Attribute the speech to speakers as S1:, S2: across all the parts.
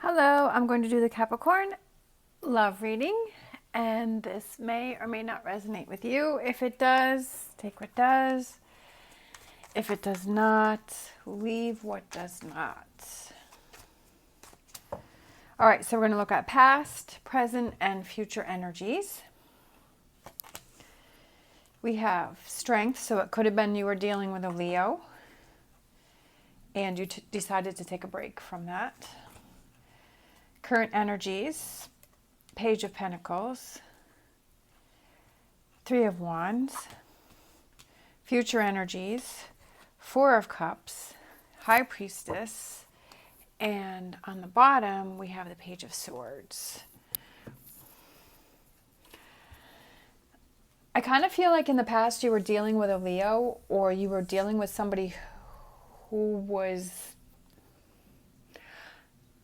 S1: Hello, I'm going to do the Capricorn love reading, and this may or may not resonate with you. If it does, take what does. If it does not, leave what does not. All right, so we're going to look at past, present, and future energies. We have strength, so it could have been you were dealing with a Leo, and you decided to take a break from that. Current energies, Page of Pentacles, Three of Wands, future energies, Four of Cups, High Priestess, and on the bottom we have the Page of Swords. I kind of feel like in the past you were dealing with a Leo, or you were dealing with somebody who was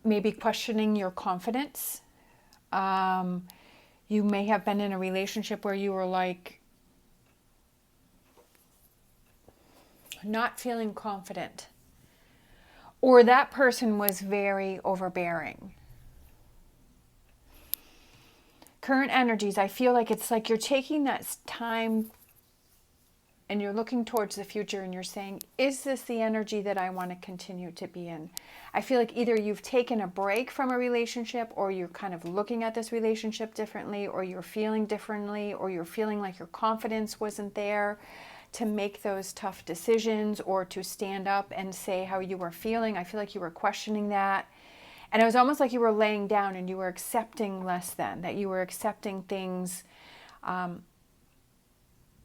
S1: maybe questioning your confidence. You may have been in a relationship where you were like not feeling confident, or that person was very overbearing. Current energies, I feel like it's like you're taking that time and you're looking towards the future and you're saying, is this the energy that I want to continue to be in? I feel like either you've taken a break from a relationship, or you're kind of looking at this relationship differently, or you're feeling differently, or you're feeling like your confidence wasn't there to make those tough decisions or to stand up and say how you were feeling. I feel like you were questioning that. And it was almost like you were laying down and you were accepting less than, that you were accepting things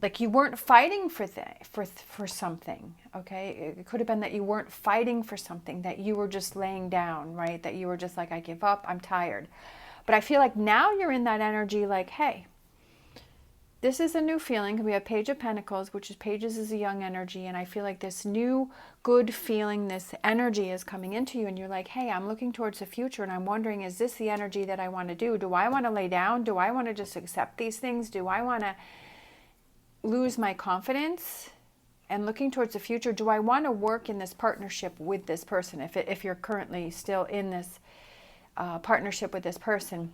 S1: like you weren't fighting for something, okay? It could have been that you weren't fighting for something, that you were just laying down, right? That you were just like, I give up, I'm tired. But I feel like now you're in that energy like, hey, this is a new feeling. We have Page of Pentacles, which is Pages is a young energy, and I feel like this new good feeling, this energy is coming into you, and you're like, hey, I'm looking towards the future, and I'm wondering, is this the energy that I want to do? Do I want to lay down? Do I want to just accept these things? Do I want to lose my confidence? And looking towards the future, do I want to work in this partnership with this person? If you're currently still in this partnership with this person.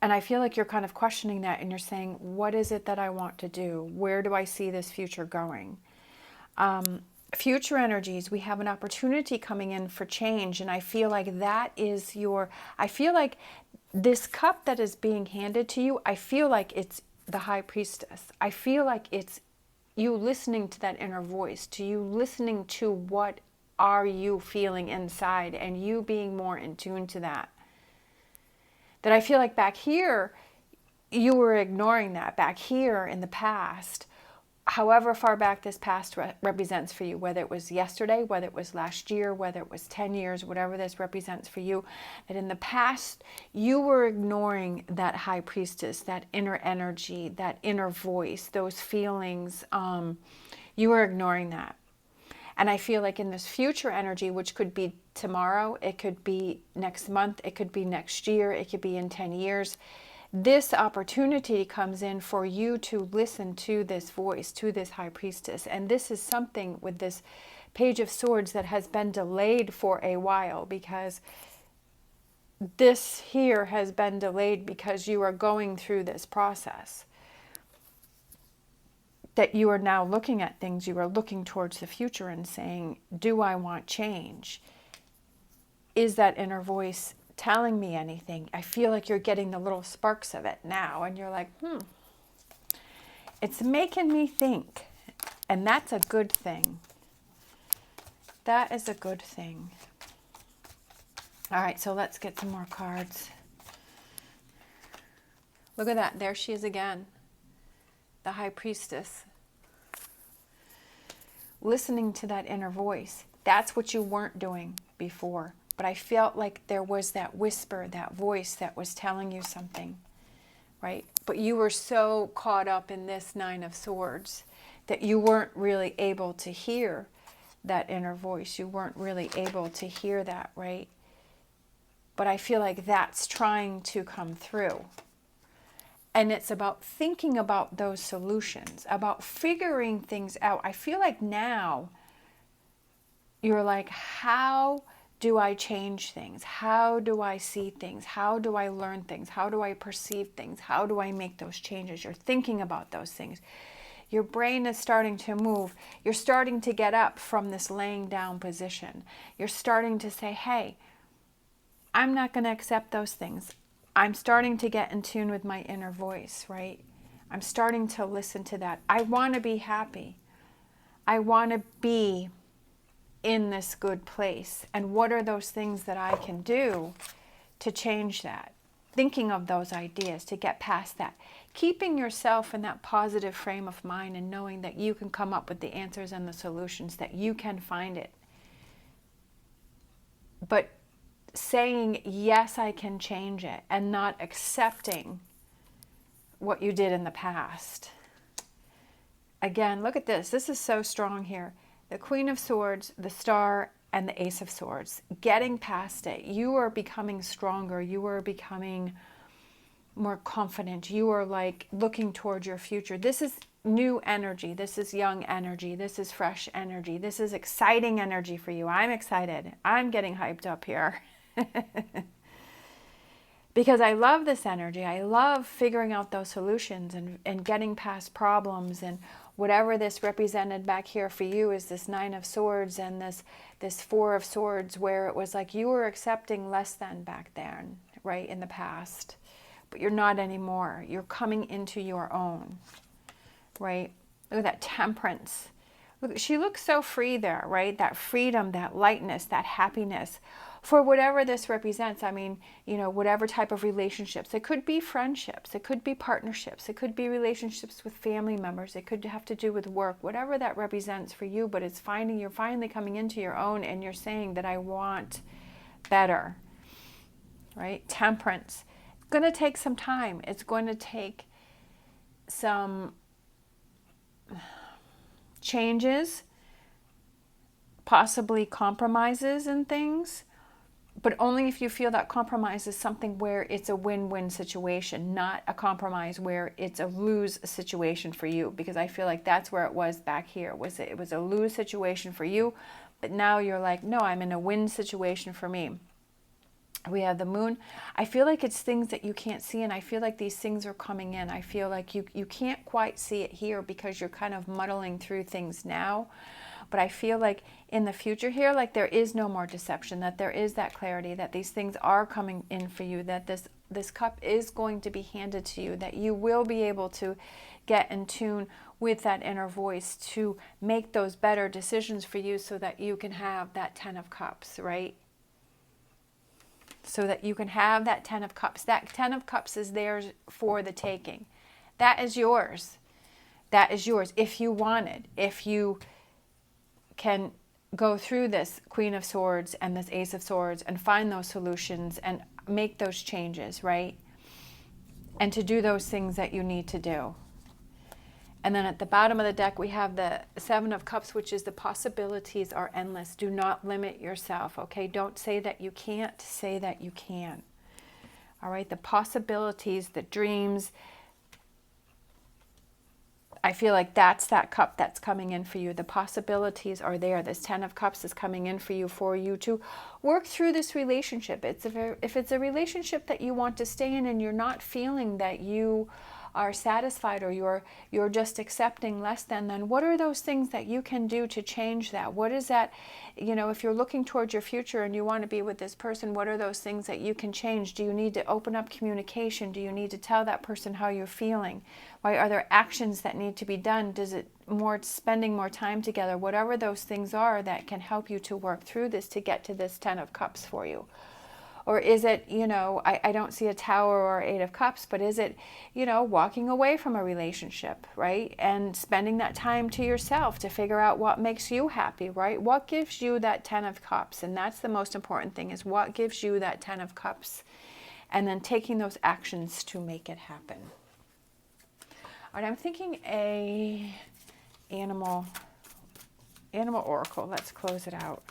S1: And I feel like you're kind of questioning that, and you're saying, what is it that I want to do? Where do I see this future going? Future energies, we have an opportunity coming in for change, and I feel like that is I feel like this cup that is being handed to you, I feel like it's the High Priestess. I feel like it's you listening to that inner voice, to you listening to what are you feeling inside, and you being more in tune to that. That I feel like back here, you were ignoring that. Back here in the past, however far back this past represents for you, whether it was yesterday, whether it was last year, whether it was 10 years, whatever this represents for you, that in the past, you were ignoring that High Priestess, that inner energy, that inner voice, those feelings. You were ignoring that. And I feel like in this future energy, which could be tomorrow, it could be next month, it could be next year, it could be in 10 years, this opportunity comes in for you to listen to this voice, to this High Priestess. And this is something with this Page of Swords that has been delayed for a while, because this here has been delayed because you are going through this process. That you are now looking at things, you are looking towards the future and saying, do I want change? Is that inner voice telling me anything? I feel like you're getting the little sparks of it now, and you're like, it's making me think. And that's a good thing. That is a good thing. All right, so let's get some more cards. Look at that. There she is again. The High Priestess. Listening to that inner voice. That's what you weren't doing before. But I felt like there was that whisper, that voice that was telling you something, right? But you were so caught up in this Nine of Swords that you weren't really able to hear that inner voice. You weren't really able to hear that, right? But I feel like that's trying to come through. And it's about thinking about those solutions, about figuring things out. I feel like now you're like, how do I change things? How do I see things? How do I learn things? How do I perceive things? How do I make those changes? You're thinking about those things. Your brain is starting to move. You're starting to get up from this laying down position. You're starting to say, hey, I'm not going to accept those things. I'm starting to get in tune with my inner voice, right? I'm starting to listen to that. I want to be happy. I want to be in this good place. And what are those things that I can do to change that? Thinking of those ideas to get past that. Keeping yourself in that positive frame of mind and knowing that you can come up with the answers and the solutions, that you can find it. But saying, yes, I can change it, and not accepting what you did in the past. Again, look at this. This is so strong here. The Queen of Swords, the Star, and the Ace of Swords. Getting past it. You are becoming stronger. You are becoming more confident. You are like looking towards your future. This is new energy. This is young energy. This is fresh energy. This is exciting energy for you. I'm excited. I'm getting hyped up here. Because I love this energy. I love figuring out those solutions and getting past problems, and whatever this represented back here for you is this Nine of Swords and this Four of Swords, where it was like you were accepting less than back then, right, in the past. But you're not anymore. You're coming into your own, right? Look at that Temperance. Look, she looks so free there, right? That freedom, that lightness, that happiness. For whatever this represents, I mean, you know, whatever type of relationships. It could be friendships. It could be partnerships. It could be relationships with family members. It could have to do with work. Whatever that represents for you, but it's you're finally coming into your own, and you're saying that I want better, right? Temperance. It's going to take some time. It's going to take some changes, possibly compromises and things, but only if you feel that compromise is something where it's a win-win situation, not a compromise where it's a lose situation for you, because I feel like that's where it was back here. It was a lose situation for you, but now you're like, no, I'm in a win situation for me. We have the Moon. I feel like it's things that you can't see, and I feel like these things are coming in. I feel like you can't quite see it here because you're kind of muddling through things now. But I feel like in the future here, like there is no more deception, that there is that clarity, that these things are coming in for you, that this cup is going to be handed to you, that you will be able to get in tune with that inner voice to make those better decisions for you, so that you can have that 10 of Cups, right? So that you can have that 10 of Cups. That 10 of Cups is theirs for the taking. That is yours. That is yours if you want it. If you can go through this Queen of Swords and this Ace of Swords and find those solutions and make those changes, right? And to do those things that you need to do. And then at the bottom of the deck, we have the Seven of Cups, which is the possibilities are endless. Do not limit yourself, okay? Don't say that you can't, say that you can. All right, the possibilities, the dreams, I feel like that's that cup that's coming in for you. The possibilities are there. This 10 of Cups is coming in for you to work through this relationship. If it's a relationship that you want to stay in and you're not feeling that you are satisfied, or you're just accepting less than, then what are those things that you can do to change that? What is that, you know, if you're looking towards your future and you want to be with this person, what are those things that you can change? Do you need to open up communication? Do you need to tell that person how you're feeling? Why are there actions that need to be done? Does it more spending more time together? Whatever those things are that can help you to work through this to get to this 10 of Cups for you. Or is it, you know, I don't see a Tower or 8 of Cups, but is it, you know, walking away from a relationship, right? And spending that time to yourself to figure out what makes you happy, right? What gives you that 10 of Cups? And that's the most important thing, is what gives you that 10 of Cups? And then taking those actions to make it happen. All right, I'm thinking a animal oracle. Let's close it out.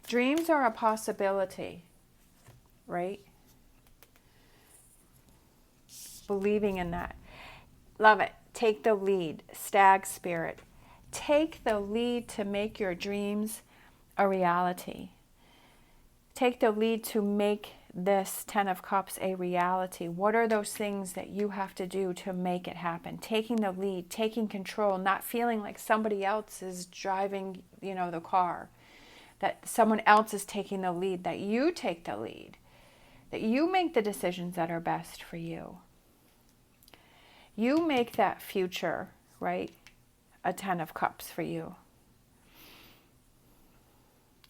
S1: Dreams are a possibility, right? Believing in that. Love it. Take the lead. Stag spirit. Take the lead to make your dreams a reality. Take the lead to make this 10 of Cups a reality. What are those things that you have to do to make it happen? Taking the lead, taking control, not feeling like somebody else is driving, the car, that someone else is taking the lead, that you take the lead, that you make the decisions that are best for you. You make that future, right, a 10 of Cups for you.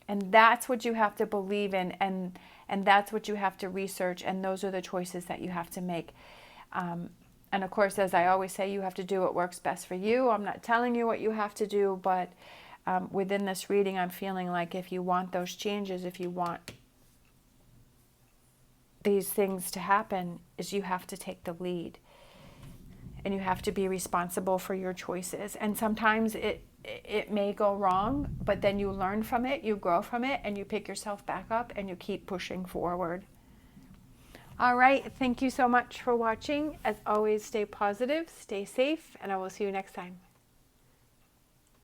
S1: And that's what you have to believe in, and that's what you have to research, and those are the choices that you have to make. And of course, as I always say, you have to do what works best for you. I'm not telling you what you have to do, but within this reading, I'm feeling like if you want those changes, if you want these things to happen, is you have to take the lead. And you have to be responsible for your choices. And sometimes it may go wrong, but then you learn from it, you grow from it, and you pick yourself back up and you keep pushing forward. All right, thank you so much for watching. As always, stay positive, stay safe, and I will see you next time.